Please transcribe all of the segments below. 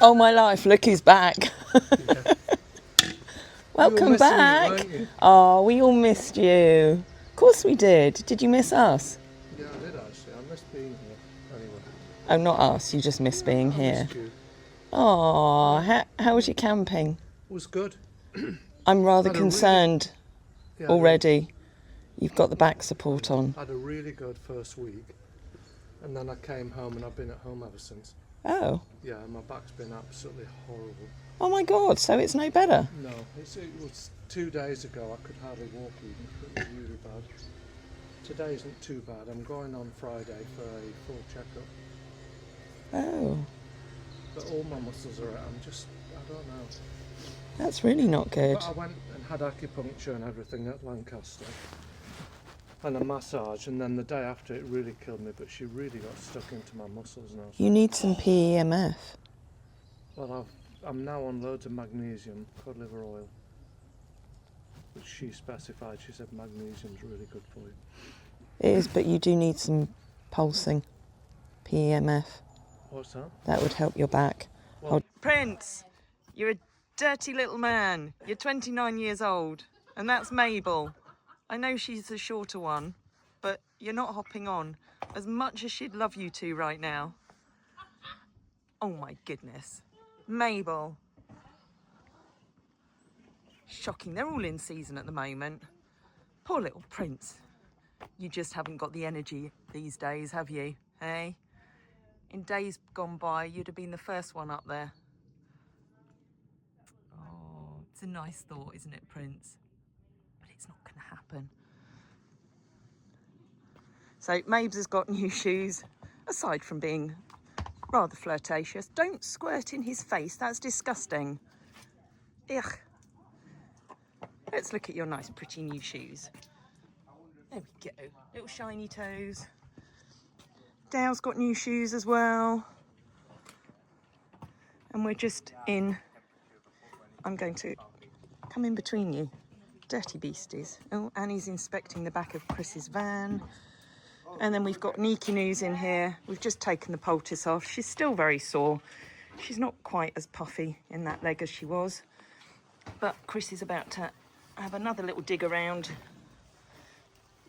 Oh my life, look who's back. Yeah. Welcome back. Me, weren't you? Oh, we all missed you. Of course we did. Did you miss us? Yeah, I did actually. I missed being here. Anyway. Oh, not us. You just missed being I here. missed you. Oh, how was your camping? It was good. I'm rather Had a concerned Yeah, already. You've got the back support on. I had a really good first week, and then I came home and I've been at home ever since. Oh. Yeah, my back's been absolutely horrible. Oh my God, so it's no better? No, it was 2 days ago. I could hardly walk even. It was really bad. Today isn't too bad. I'm going on Friday for a full checkup. Oh. But all my muscles are out. I don't know. That's really not good. But I went and had acupuncture and everything at Lancaster. And a massage, and then the day after it really killed me, but she really got stuck into my muscles now. You need some PEMF. Well, I'm now on loads of magnesium, cod liver oil, which she specified. She said magnesium's really good for you. It is, but you do need some pulsing PEMF. What's that? That would help your back. Well, Prince, you're a dirty little man. You're 29 years old, and that's Mabel. I know she's the shorter one, but you're not hopping on as much as she'd love you to right now. Oh my goodness. Mabel. Shocking. They're all in season at the moment. Poor little Prince. You just haven't got the energy these days, have you? Hey? In days gone by, you'd have been the first one up there. Oh, it's a nice thought, isn't it, Prince? But it's not going to happen. So Mabes has got new shoes, aside from being rather flirtatious. Don't squirt in his face, that's disgusting. Ugh. Let's look at your nice pretty new shoes. There we go, little shiny toes. Dale's got new shoes as well. And we're just in, I'm going to come in between you, dirty beasties. Oh, Annie's inspecting the back of Chris's van. And then we've got Nikki news in here. We've just taken the poultice off. She's still very sore. She's not quite as puffy in that leg as she was. But Chris is about to have another little dig around.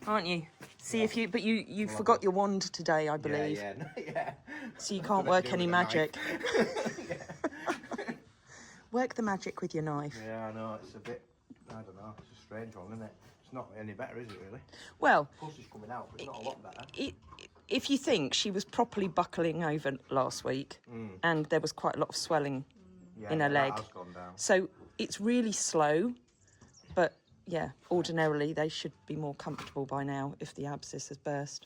Aren't you? See if you, but you forgot your wand today, I believe. Yeah, yeah. So you can't work any magic. Work the magic with your knife. Yeah, I know, it's a bit, I don't know, it's a strange one, isn't it? It's not any better, is it really? Well, Pussy's coming out, but it's not a lot better. If you think, she was properly buckling over last week, and there was quite a lot of swelling in her leg. That has gone down. So it's really slow, but yeah, ordinarily they should be more comfortable by now if the abscess has burst.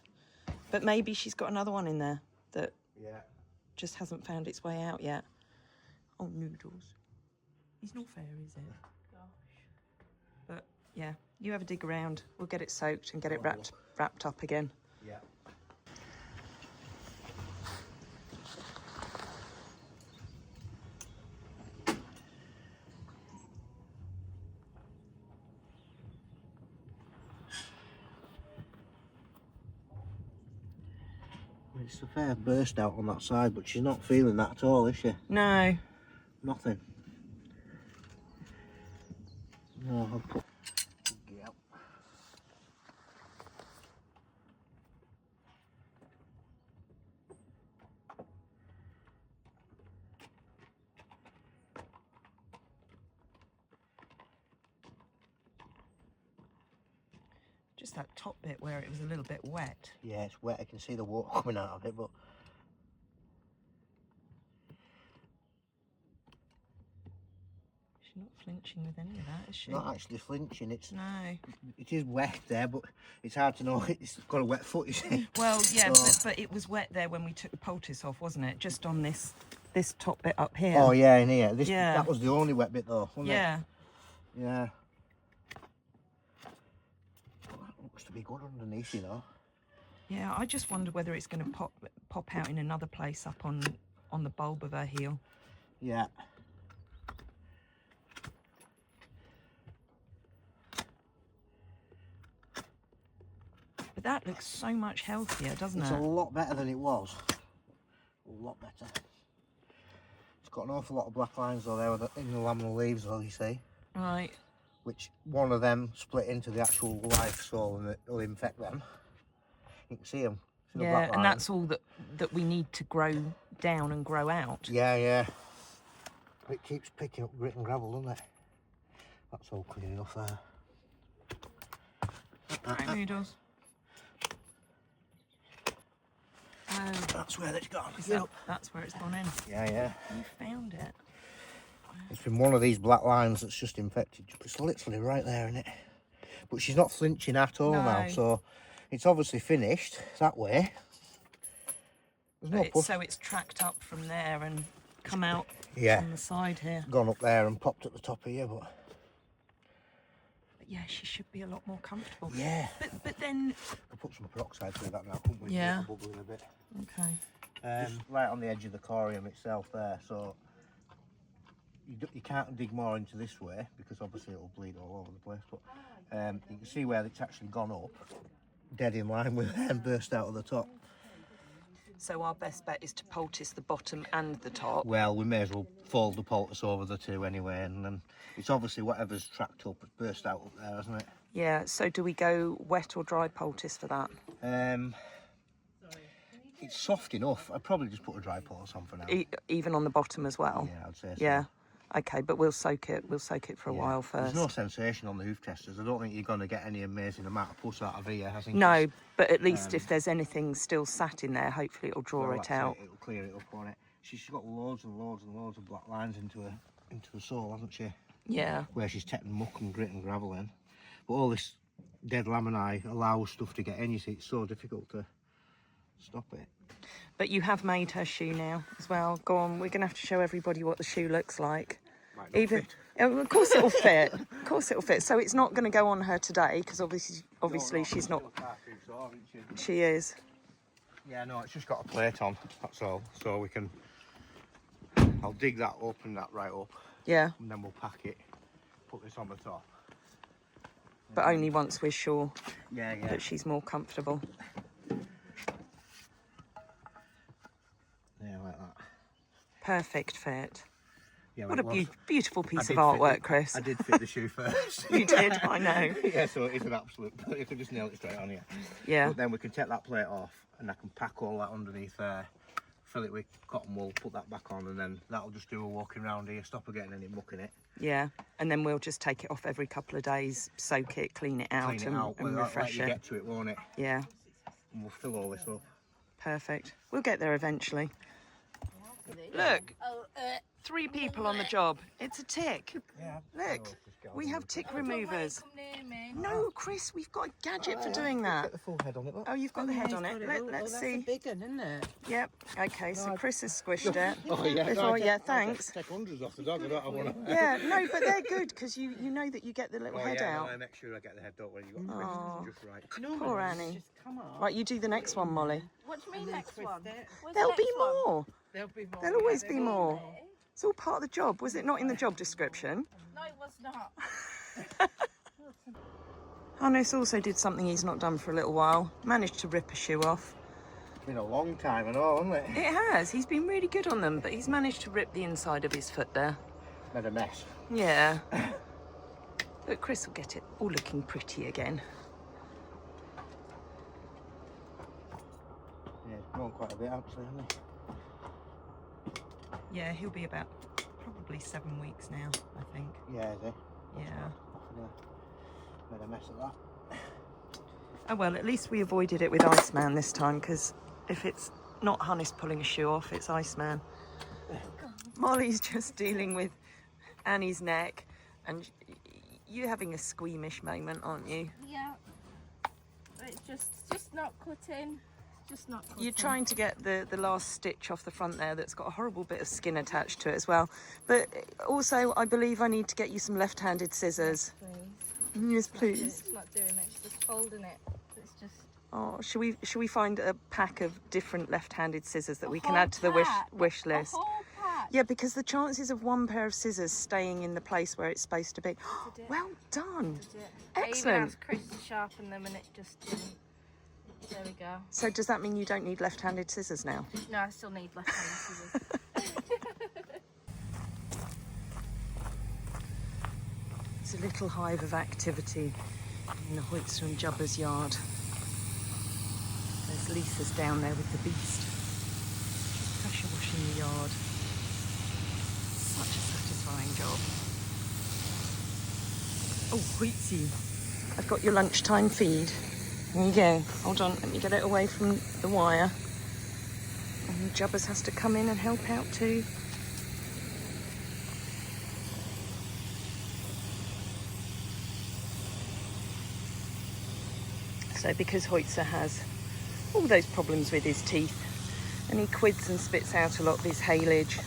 But maybe she's got another one in there that just hasn't found its way out yet. Oh, Noodles. He's not fair, is it? But yeah, you have a dig around. We'll get it soaked and get it wrapped up again. Yeah. It's a fair burst out on that side, but she's not feeling that at all, is she? No. Nothing. No, I'll put... Yep. Just that top bit where it was a little bit wet. Yeah, it's wet. I can see the water coming out of it, but... She's not flinching with any of that, is she? Not actually flinching, it's... No. It is wet there, but it's hard to know. It's got a wet foot, you see. Well, yeah, So... but it was wet there when we took the poultice off, wasn't it? Just on this top bit up here. Oh, yeah, in here. Yeah. That was the only wet bit, though, wasn't Yeah. it? Yeah. Well, that looks to be good underneath, you know. Yeah, I just wonder whether it's going to pop out in another place up on the bulb of her heel. Yeah. But that looks so much healthier, doesn't it? It's a lot better than it was. A lot better. It's got an awful lot of black lines though there in the laminal leaves though, you see. Right. Which one of them split into the actual live sole and it'll infect them. You can see them. See the black And lines? that's all that we need to grow down and grow out. Yeah, yeah. It keeps picking up grit and gravel, doesn't it? That's all clear enough there. Right, noodles. Oh, That's where it's gone. that's where it's gone in. Yeah, yeah. You found it. It's been one of these black lines that's just infected. It's literally right there, isn't it? But she's not flinching at all now, so it's obviously finished that way. There's no push. So it's tracked up from there and come out on the side here. Gone up there and popped at the top here, but yeah, she should be a lot more comfortable. yeah. But then We'll put some peroxide through that now, couldn't we? Yeah. It'll bubble in a bit. okay. Right on the edge of the corium itself there, so you can't dig more into this way because obviously it'll bleed all over the place, but you can see where it's actually gone up, dead in line with and burst out of the top. So our best bet is to poultice the bottom and the top. Well, we may as well fold the poultice over the two anyway, and then it's obviously whatever's tracked up, burst out up there, hasn't it? Yeah, so do we go wet or dry poultice for that? It's soft enough. I'd probably just put a dry poultice on for now. Even on the bottom as well? Yeah, I'd say so. Yeah. Okay, but we'll soak it for a while first. There's no sensation on the hoof testers. I don't think you're going to get any amazing amount of pus out of here. I think no, but at least if there's anything still sat in there, hopefully it'll draw it out. It'll clear it up on it. She's got loads and loads and loads of black lines into the sole, hasn't she? Yeah. Where she's taken muck and grit and gravel in. But all this dead laminae allows stuff to get in. You see, it's so difficult to stop it. But you have made her shoe now as well. Go on, we're going to have to show everybody what the shoe looks like. Might not fit. Of course it'll fit. Of course it'll fit. So it's not going to go on her today because obviously she's not. She is. Yeah, no, it's just got a plate on. That's all. So we can. I'll dig that up and that right up. Yeah. And then we'll pack it. Put this on the top. But only once we're sure Yeah. that she's more comfortable. Yeah, like that. Perfect fit. Yeah, What it a was. beautiful piece of I did artwork, fit Chris. I did fit the shoe first. You did, I know. Yeah, so it's an absolute. You can just nail it straight on here. Yeah. But then we can take that plate off, and I can pack all that underneath there, fill it with cotton wool, put that back on, and then that'll just do a walking around here, stop her getting any muck in it. Yeah, and then we'll just take it off every couple of days, soak it, clean it out, Clean it out, and let refresh you it. get to it, won't it? Yeah, And we'll fill all this up. perfect. We'll get there eventually. Look, 3 people on the job. It's a tick. Yeah. Look, we have tick removers. No, Chris, we've got a gadget for doing Get that. the full head on it. Look. Oh, you've got the head on it. Let's see. That's a big one, isn't it? Yep. Okay, so Chris has squished it. Oh yeah. Before, yeah, thanks. Take hundreds off the dog. I don't have one. Yeah, no, but they're good because you know that you get the little Oh head yeah, out. no, I make sure I get the head. Don't worry, you got Oh. just right. Poor Annie. Just come on. Right, you do the next one, Molly. What do you mean next one? Where's There'll the be next one? more. There'll be more. There'll always be more. It's all part of the job. Was it not in the job description? No, it was not. Hannes also did something he's not done for a little while. Managed to rip a shoe off. It's been a long time and all, hasn't it? It has. He's been really good on them, but he's managed to rip the inside of his foot there. Made a mess. Yeah. But Chris will get it all looking pretty again. Yeah, it's grown quite a bit actually, hasn't it? Yeah, he'll be about probably 7 weeks now, I think. Yeah, is it? Yeah. Yeah. Made a mess of that. Oh well, at least we avoided it with Iceman this time, because if it's not Hannes pulling a shoe off, it's Iceman. Molly's just dealing with Annie's neck, and you're having a squeamish moment, aren't you? Yeah. It's just not cutting. Just not cutting. You're trying to get the last stitch off the front there that's got a horrible bit of skin attached to it as well. But also, I believe I need to get you some left-handed scissors. Please. Yes, please. It's not doing it. It's just folding it. It's just. Oh, should we find a pack of different left-handed scissors that we can whole add to the pack? wish list? A whole pack. Yeah, because the chances of one pair of scissors staying in the place where it's supposed to be. Well done. Did it? I even Excellent. asked Chris to sharpen them and it just didn't. There we go. So does that mean you don't need left-handed scissors now? No, I still need left-handed scissors. It's a little hive of activity in the Hoitze and Jubba's yard. There's Lisa's down there with the beast. She's pressure washing the yard. Such a satisfying job. Oh, Hoitze, I've got your lunchtime feed. There you go. Hold on, let me get it away from the wire. And Jubbas has to come in and help out too. So because Hoitze has all those problems with his teeth, and he quids and spits out a lot of his haylage,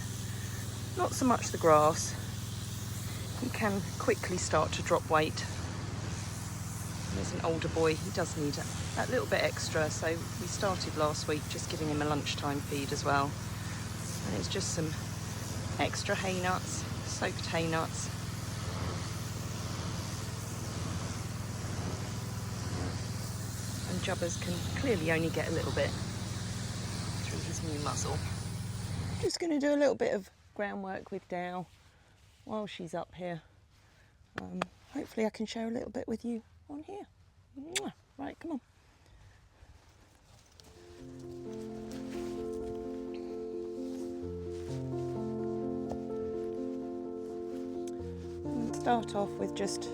not so much the grass, he can quickly start to drop weight. And as an older boy, he does need that little bit extra, so we started last week just giving him a lunchtime feed as well. And it's just some extra hay nuts, soaked hay nuts. And Jubbas can clearly only get a little bit through his new muzzle. Just going to do a little bit of groundwork with Dou while she's up here. Hopefully I can share a little bit with you on here. Mwah. Right, come on. And start off with just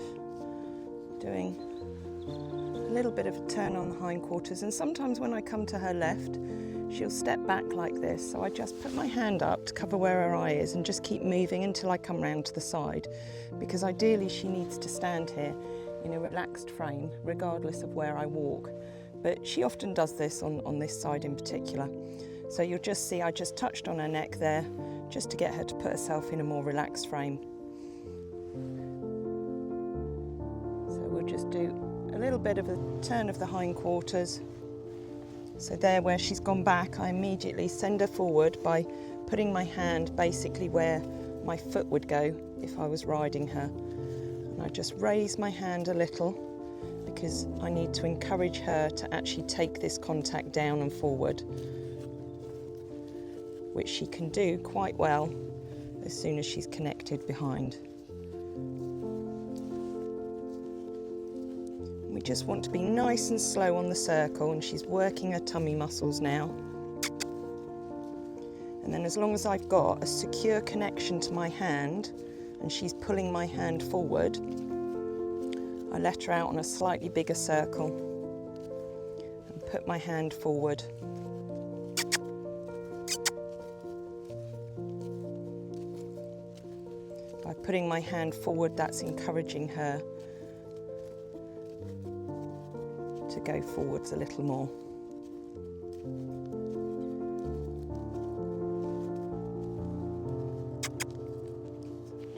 doing a little bit of a turn on the hindquarters, and sometimes when I come to her left she'll step back like this, so I just put my hand up to cover where her eye is and just keep moving until I come round to the side, because ideally she needs to stand here in a relaxed frame regardless of where I walk, but she often does this on this side in particular. So you'll just see I just touched on her neck there just to get her to put herself in a more relaxed frame. So we'll just do a little bit of a turn of the hindquarters. So there, where she's gone back, I immediately send her forward by putting my hand basically where my foot would go if I was riding her. And I just raise my hand a little because I need to encourage her to actually take this contact down and forward, which she can do quite well as soon as she's connected behind. We just want to be nice and slow on the circle, and she's working her tummy muscles now. And then as long as I've got a secure connection to my hand and she's pulling my hand forward, I let her out on a slightly bigger circle and put my hand forward. By putting my hand forward, that's encouraging her to go forwards a little more.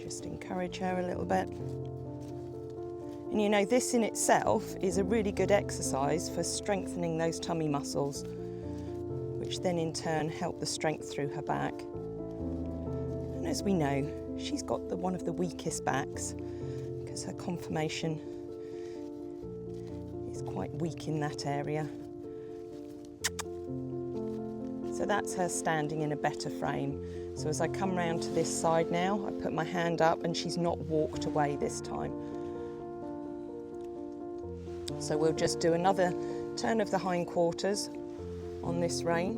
Just encourage her a little bit. And you know, this in itself is a really good exercise for strengthening those tummy muscles, which then in turn help the strength through her back. And as we know, she's got one of the weakest backs because her conformation is quite weak in that area. So that's her standing in a better frame. So as I come round to this side now, I put my hand up and she's not walked away this time. So we'll just do another turn of the hindquarters on this rein,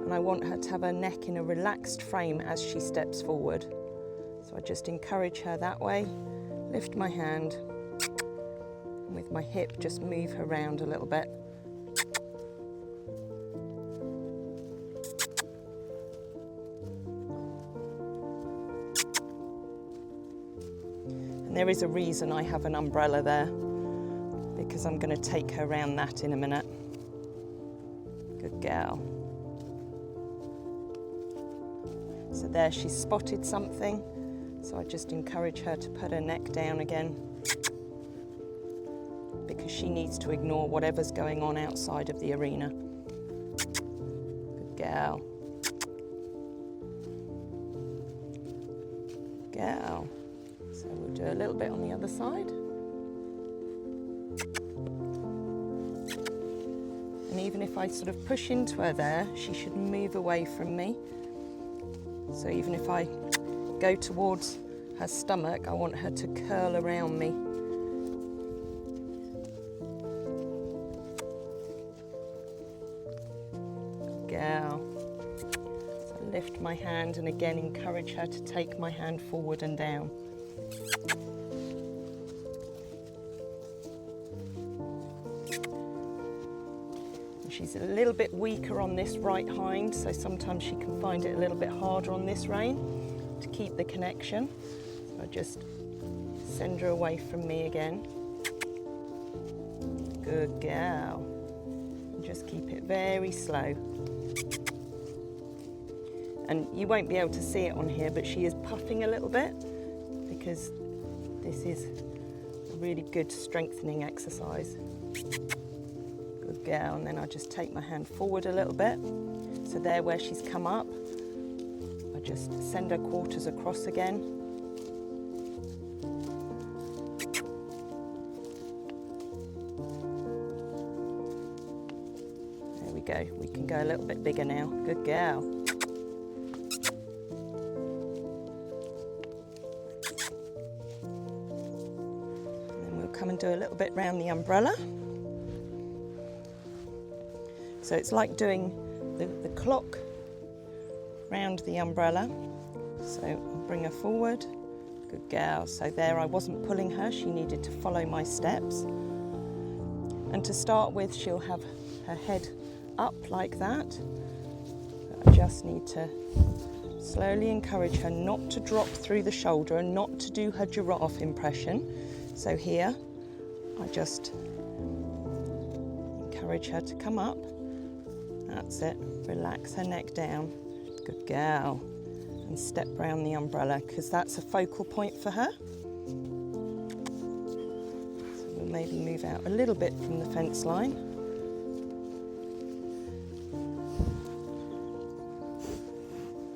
and I want her to have her neck in a relaxed frame as she steps forward. So I just encourage her that way, lift my hand, and with my hip just move her round a little bit. And there is a reason I have an umbrella there, because I'm going to take her round that in a minute. Good girl. So there, she's spotted something, so I just encourage her to put her neck down again, because she needs to ignore whatever's going on outside of the arena. Good girl. Good girl. So we'll do a little bit on the other side. And even if I sort of push into her there, she should move away from me. So even if I go towards her stomach, I want her to curl around me. Good girl. So lift my hand and again encourage her to take my hand forward and down. She's a little bit weaker on this right hind, so sometimes she can find it a little bit harder on this rein to keep the connection. So I just send her away from me again. Good girl. And just keep it very slow. And you won't be able to see it on here, but she is puffing a little bit because this is a really good strengthening exercise. Good girl, and then I just take my hand forward a little bit. So there where she's come up, I just send her quarters across again. There we go, we can go a little bit bigger now. Good girl. And then we'll come and do a little bit round the umbrella. So it's like doing the clock round the umbrella. So I'll bring her forward. Good girl. So there, I wasn't pulling her, she needed to follow my steps. And to start with, she'll have her head up like that. I just need to slowly encourage her not to drop through the shoulder and not to do her giraffe impression. So here, I just encourage her to come up. That's it, relax her neck down. Good girl. And step round the umbrella because that's a focal point for her. So we'll maybe move out a little bit from the fence line.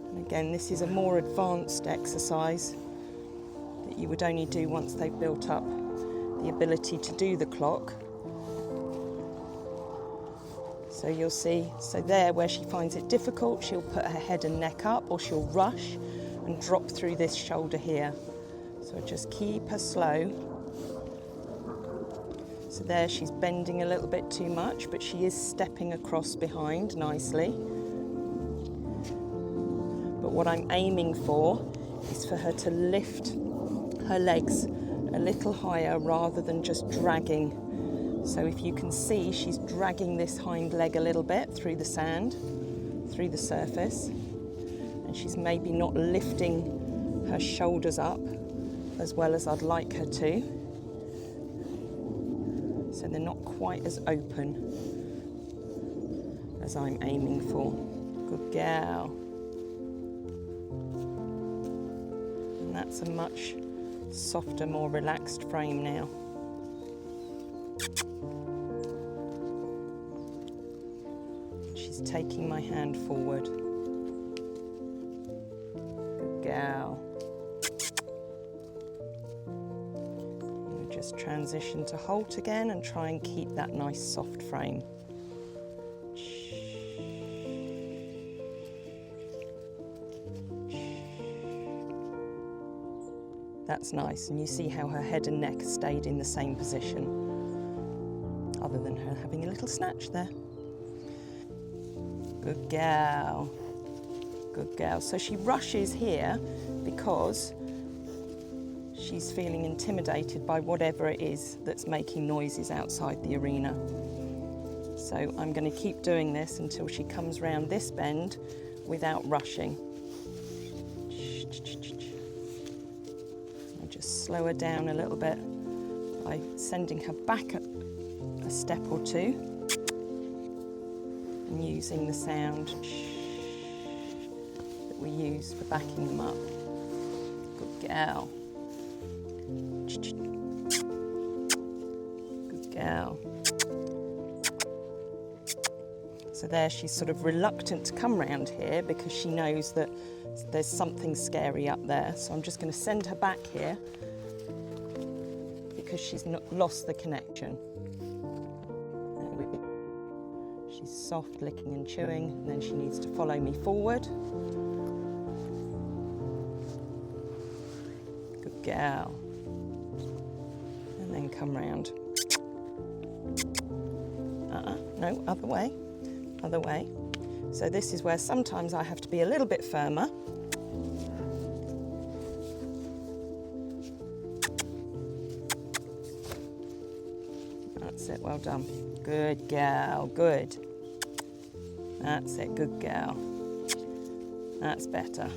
And again, this is a more advanced exercise that you would only do once they've built up the ability to do the clock. So you'll see, so there where she finds it difficult, she'll put her head and neck up or she'll rush and drop through this shoulder here. So just keep her slow. So there she's bending a little bit too much, but she is stepping across behind nicely. But what I'm aiming for is for her to lift her legs a little higher rather than just dragging. So if you can see, she's dragging this hind leg a little bit through the sand, through the surface, and she's maybe not lifting her shoulders up as well as I'd like her to. So they're not quite as open as I'm aiming for. Good girl. And that's a much softer, more relaxed frame now. She's taking my hand forward. Good girl. And we just transition to halt again and try and keep that nice soft frame. That's nice, and you see how her head and neck stayed in the same position, other than her having a little snatch there. Good girl. Good girl. So she rushes here because she's feeling intimidated by whatever it is that's making noises outside the arena. So I'm going to keep doing this until she comes round this bend without rushing. I just slow her down a little bit by sending her back a step or two and using the sound that we use for backing them up. Good girl. Good girl. So there she's sort of reluctant to come round here because she knows that there's something scary up there. So I'm just going to send her back here because she's not lost the connection. There we go. She's soft, licking and chewing, and then she needs to follow me forward. Good gal. And then come round. No, other way. Other way. So this is where sometimes I have to be a little bit firmer. That's it, well done. Good gal, good. That's it, good gal. That's better.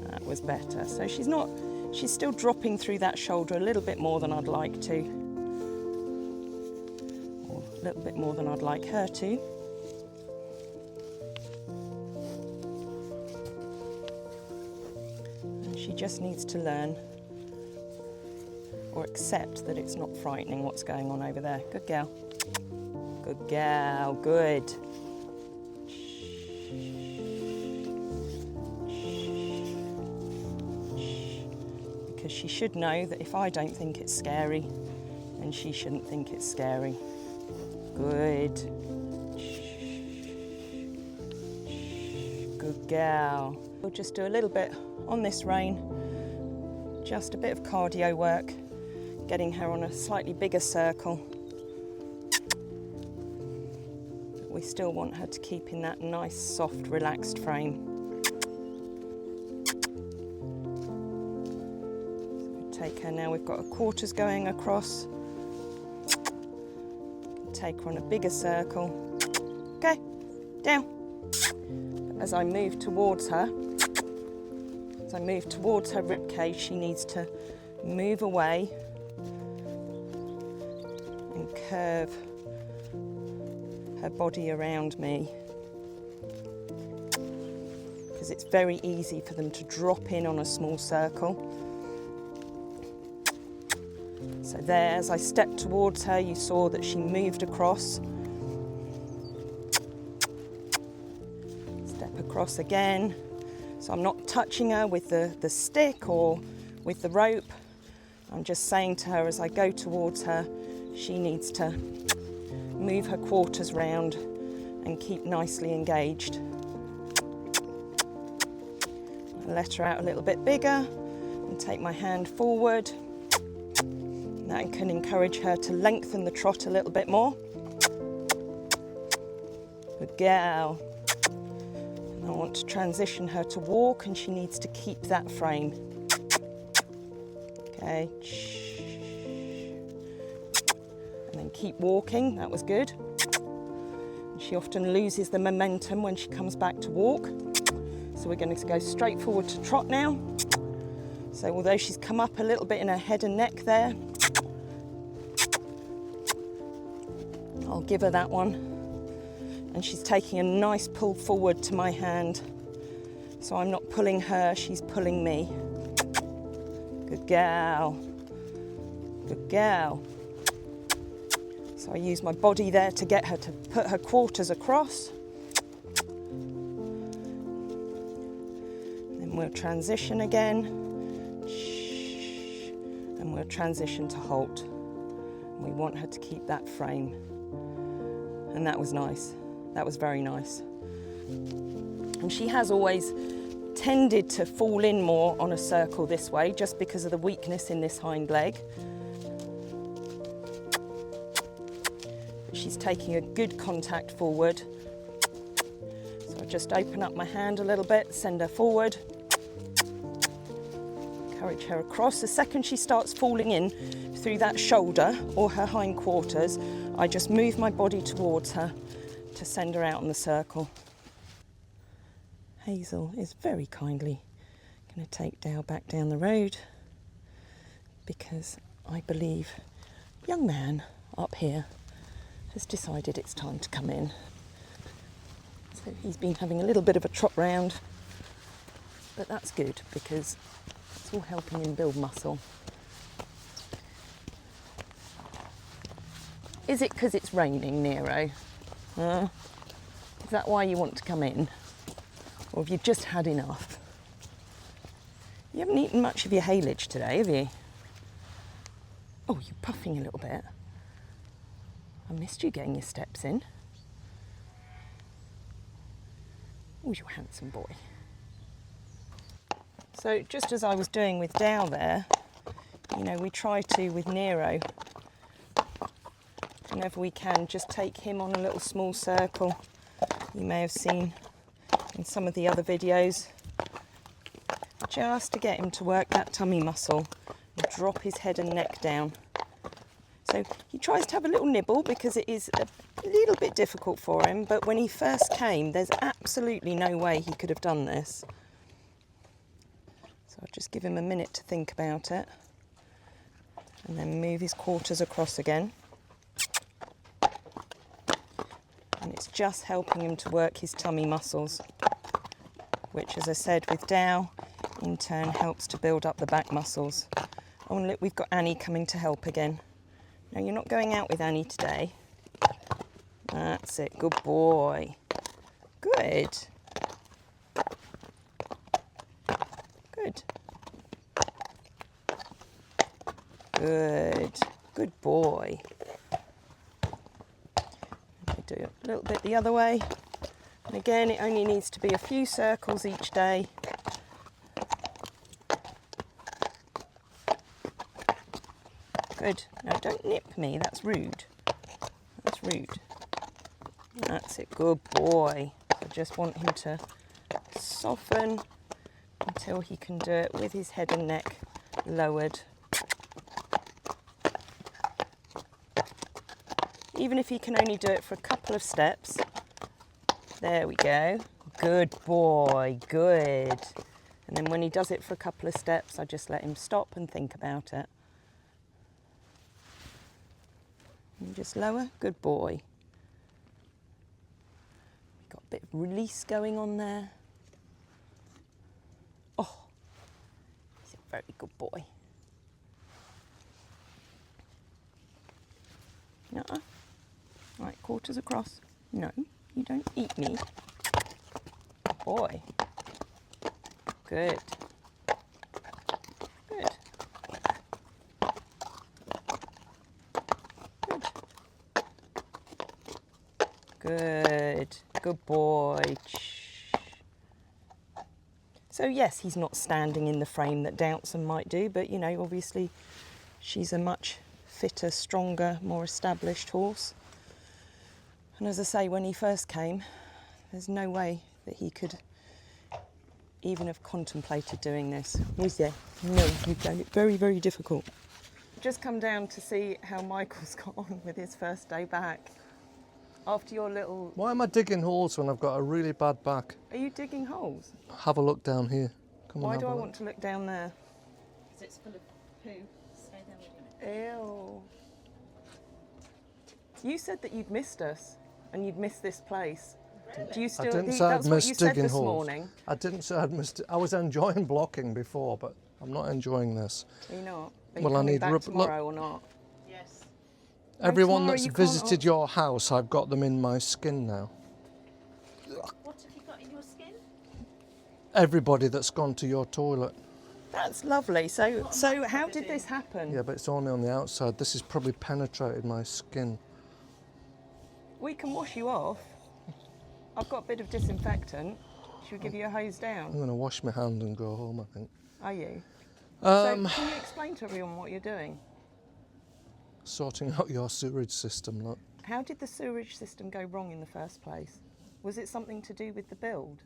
That was better. So she's still dropping through that shoulder a little bit more than I'd like to. Or a little bit more than I'd like her to. And she just needs to learn or accept that it's not frightening what's going on over there. Good gal. Good gal, good. Because she should know that if I don't think it's scary, then she shouldn't think it's scary. Good. Good gal. We'll just do a little bit on this rein, just a bit of cardio work, getting her on a slightly bigger circle. But we still want her to keep in that nice, soft, relaxed frame. Take her now, we've got a quarters going across. Take her on a bigger circle. Okay, down. As I move towards her ribcage, she needs to move away and curve her body around me. Because it's very easy for them to drop in on a small circle. So there, as I stepped towards her, you saw that she moved across. Step across again. So I'm not touching her with the stick or with the rope. I'm just saying to her as I go towards her, she needs to move her quarters round and keep nicely engaged. I let her out a little bit bigger and take my hand forward. That can encourage her to lengthen the trot a little bit more. Good gal. And I want to transition her to walk, and she needs to keep that frame. Okay. And then keep walking, that was good. And she often loses the momentum when she comes back to walk. So we're going to go straight forward to trot now. So although she's come up a little bit in her head and neck there, I'll give her that one. And she's taking a nice pull forward to my hand. So I'm not pulling her, she's pulling me. Good gal. Good gal. So I use my body there to get her to put her quarters across. Then we'll transition again. And we'll transition to halt. And we want her to keep that frame. And that was nice. That was very nice. And she has always tended to fall in more on a circle this way, just because of the weakness in this hind leg. But she's taking a good contact forward. So I just open up my hand a little bit, send her forward. Encourage her across. The second she starts falling in through that shoulder or her hindquarters, I just move my body towards her to send her out in the circle. Hazel is very kindly going to take Dale back down the road because I believe young man up here has decided it's time to come in. So he's been having a little bit of a trot round, but that's good because it's all helping him build muscle. Is it because it's raining, Nero? Is that why you want to come in? Or have you just had enough? You haven't eaten much of your haylage today, have you? Oh, you're puffing a little bit. I missed you getting your steps in. Oh, you handsome boy. So just as I was doing with Dou there, you know, we try to with Nero, whenever we can, just take him on a little small circle. You may have seen in some of the other videos, just to get him to work that tummy muscle, drop his head and neck down. So he tries to have a little nibble because it is a little bit difficult for him, but when he first came, there's absolutely no way he could have done this. So I'll just give him a minute to think about it, and then move his quarters across again. And it's just helping him to work his tummy muscles, which, as I said, with Dou, in turn helps to build up the back muscles. Oh, and look, we've got Annie coming to help again. No, you're not going out with Annie today. That's it, good boy. Good. Good. Good. Good boy. Do it a little bit the other way. And again, it only needs to be a few circles each day. Good. Now don't nip me, that's rude. That's rude. That's it, good boy. I just want him to soften until he can do it with his head and neck lowered. Even if he can only do it for a couple of steps. There we go. Good boy, good. And then when he does it for a couple of steps, I just let him stop and think about it. And just lower, good boy. Got a bit of release going on there. Oh, he's a very good boy. Nuh-uh. Right, quarters across. No, you don't eat me. Good boy. Good. Good. Good. Good. Good boy. So yes, he's not standing in the frame that Doutzen might do, but you know, obviously she's a much fitter, stronger, more established horse. And as I say, when he first came, there's no way that he could even have contemplated doing this. Was there? No, he found it very, very difficult. Just come down to see how Michael's got on with his first day back. After your little... Why am I digging holes when I've got a really bad back? Are you digging holes? Have a look down here. Come on, Why have do a I look. want to look down there? Because it's full of poo. Stay there with a minute. Ew. You said that you'd missed us and you'd missed this place. Do you still? I didn't say I'd that's what you missed said digging this holes. morning. I didn't say I'd missed it. I was enjoying blocking before, but I'm not enjoying this. Are you not? Are Well, you I coming need back look. tomorrow or not? Yes. Everyone tomorrow that's you can't visited your house, I've got them in my skin now. What have you got in your skin? Everybody that's gone to your toilet. That's lovely. So how did this happen? Yeah, but it's only on the outside. This has probably penetrated my skin. We can wash you off. I've got a bit of disinfectant. Should we give you a hose I'm down? going to wash my hand and go home, I think. Are you? So can you explain to everyone what you're doing? Sorting out your sewage system, look. How did the sewage system go wrong in the first place? Was it something to do with the build?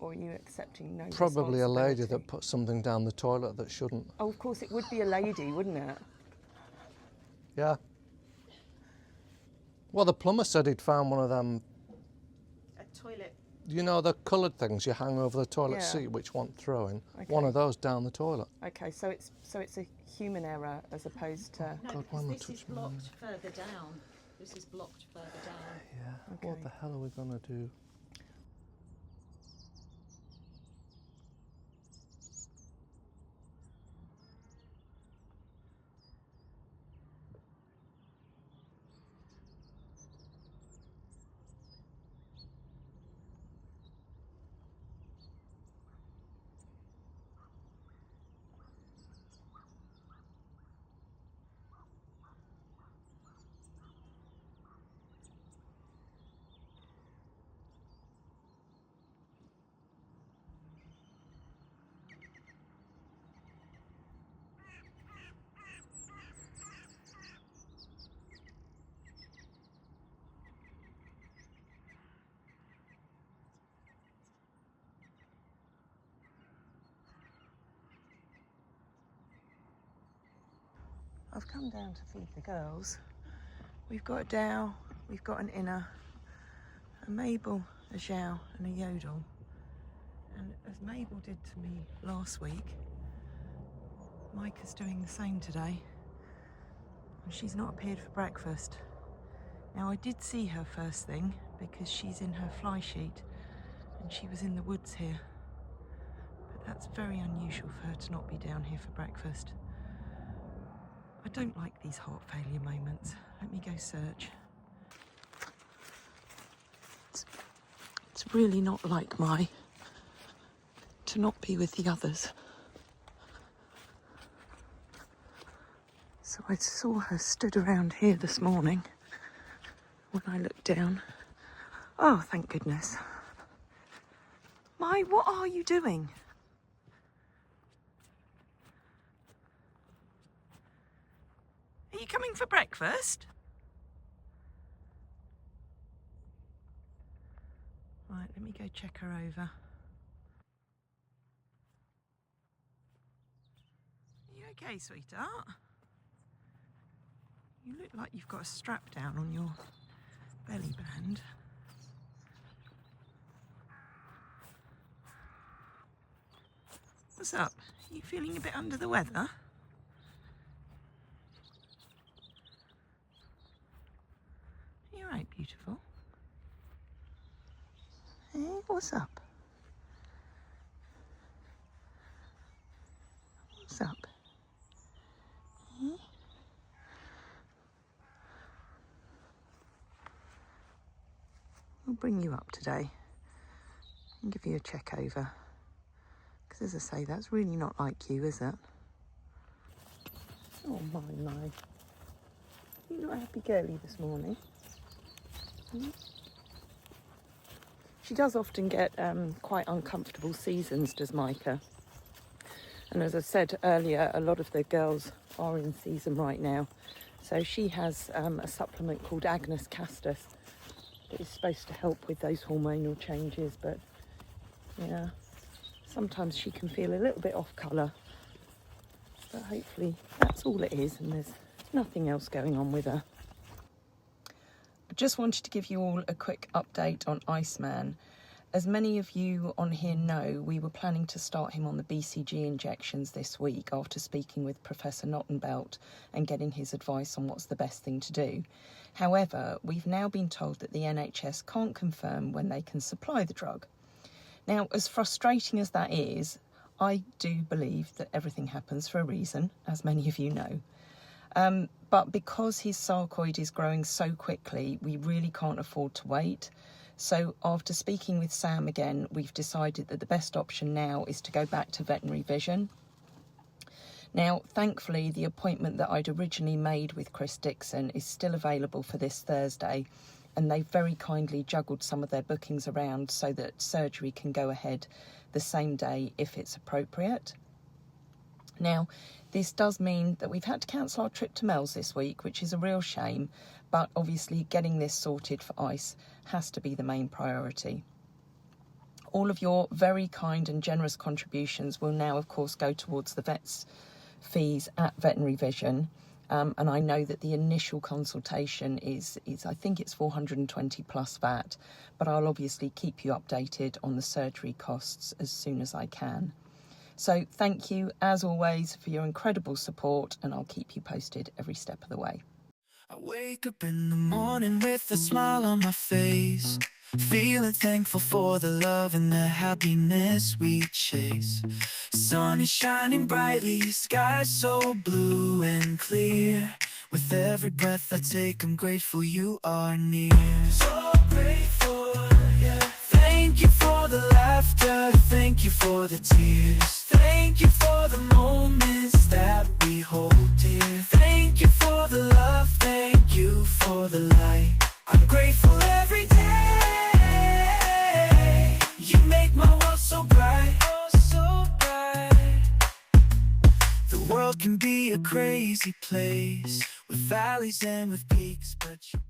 Or are you accepting no Probably a lady responsibility? that put something down the toilet that shouldn't. Oh, of course it would be a lady, wouldn't it? Yeah. Well, the plumber said he'd found one of them, A toilet. you know, the coloured things you hang over the toilet Yeah. seat which want throwing. Okay. One of those down the toilet. Okay, so it's a human error as opposed to... No, God, why am I because this is touching my blocked further down. This is blocked further down. Yeah. Okay. What the hell are we going to do? I've come down to feed the girls. We've got a Dou, we've got an Inner, a Mabel, a Zhao and a Yodel. And as Mabel did to me last week, Maaike's doing the same today. And she's not appeared for breakfast. Now I did see her first thing because she's in her fly sheet and she was in the woods here. But that's very unusual for her to not be down here for breakfast. I don't like these heart failure moments. Let me go search. It's really not like Mai to not be with the others. So I saw her stood around here this morning when I looked down. Oh, thank goodness. Mai, what are you doing? Are you coming for breakfast? Right, let me go check her over. Are you okay, sweetheart? You look like you've got a strap down on your belly band. What's up? Are you feeling a bit under the weather? You're right, beautiful. Hey, what's up? What's up? Hey? We'll bring you up today and give you a check over. Because as I say, that's really not like you, is it? Oh my. You're not a happy girly this morning. She does often get quite uncomfortable seasons, does Maaike. And as I said earlier, a lot of the girls are in season right now. So she has a supplement called Agnus Castus that is supposed to help with those hormonal changes. But yeah, sometimes she can feel a little bit off colour. But hopefully that's all it is and there's nothing else going on with her. I just wanted to give you all a quick update on Iceman. As many of you on here know, we were planning to start him on the BCG injections this week after speaking with Professor Nottenbelt and getting his advice on what's the best thing to do. However, we've now been told that the NHS can't confirm when they can supply the drug. Now, as frustrating as that is, I do believe that everything happens for a reason, as many of you know. But because his sarcoid is growing so quickly, we really can't afford to wait. So after speaking with Sam again, we've decided that the best option now is to go back to veterinary vision. Now, thankfully, the appointment that I'd originally made with Chris Dixon is still available for this Thursday, and they've very kindly juggled some of their bookings around so that surgery can go ahead the same day if it's appropriate. Now, this does mean that we've had to cancel our trip to Mel's this week, which is a real shame, but obviously getting this sorted for Ice has to be the main priority. All of your very kind and generous contributions will now, of course, go towards the vet's fees at Veterinary Vision. And I know that the initial consultation is I think it's 420 plus VAT, but I'll obviously keep you updated on the surgery costs as soon as I can. So thank you, as always, for your incredible support, and I'll keep you posted every step of the way. I wake up in the morning with a smile on my face, feeling thankful for the love and the happiness we chase. Sun is shining brightly, sky so blue and clear. With every breath I take, I'm grateful you are near. So grateful, yeah. Thank you for the laughter, thank you for the tears. Thank you for the moments that we hold dear. Thank you for the love, thank you for the light. I'm grateful every day. You make my world so bright, oh so bright. The world can be a crazy place with valleys and with peaks, but you